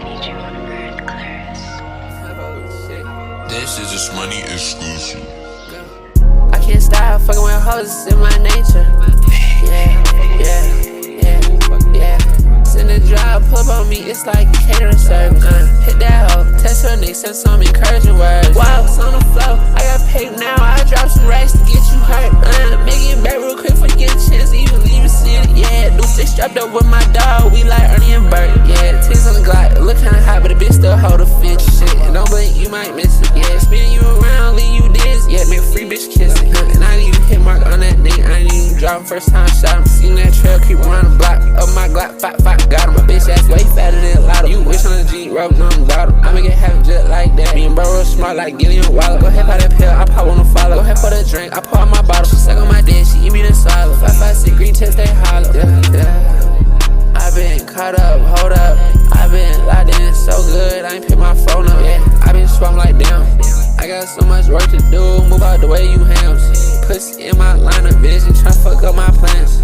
need you on earth, clarus. This is just money exclusive. I can't stop fucking with hoes, it's in my nature. Yeah. Send a drive, pull up on me, it's like a catering service. Hit that hoe, text her nigga, send some encouraging words. Wow, it's on the floor, I got paid now, I drop some racks to get you hurt. Make it back real quick for getting a chance to even leave the city. Yeah, do six strapped up with my dog, we like Ernie and Bert. Yeah, tits on the Glock, it look kinda hot, but the bitch still hold a fit. Shit, and don't blink, you might miss it. Yeah, spin you around, leave you this. Yeah, make a free bitch kiss it. And I need you hit mark on that nigga, I ain't even drop him first time shot him. Seen that trail creep around the block, up my Glock, fight, got him. My bitch ass way fatter than a lot of. You wish on the G, rope, no, I'm got him. I make it happen just like that. Me and bro real smart like Gillian Waller. Go ahead, pop that pill, I pop on the follow. Go ahead, pour that drink, I pour out my bottle. She suck on my dick, she eat me the swallow. 556 green test, they hollow. Yeah. I been caught up, hold up. I been locked in so good, I ain't pick my phone up. Yeah, I been swung like damn. I got so much work to do, move out the way you hams. Pussy in my line of vision, tryna fuck up my plans.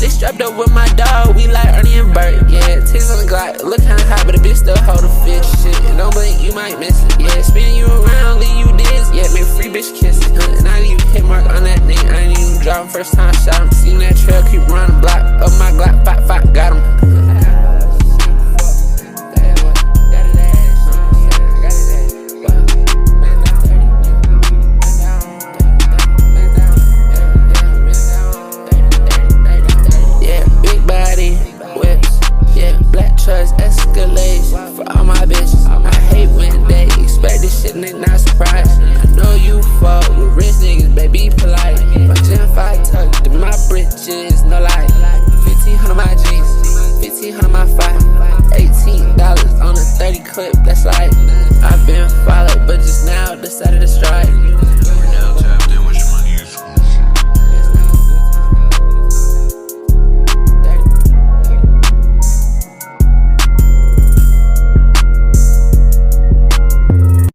Strapped up with my dog, we like Ernie and Bert. Yeah, tits on the Glock, look kinda hot, but the bitch still hold a fit. Shit, and don't blink, you might miss it. Yeah, spin you around, leave you this. Yeah, make a free bitch kiss it. And I leave hit mark on that nigga, I ain't even drop him first time shot him. Seen that trail creep around the block, up my Glock, fight, got him. For all my bitches, I hate when they expect this shit and they not surprised. I know you fuck with rich niggas, baby, polite. My Gen 5 tucked in my britches, no lie. 1500 my jeans, 1500 my 5, $18 on a 30 clip, that's like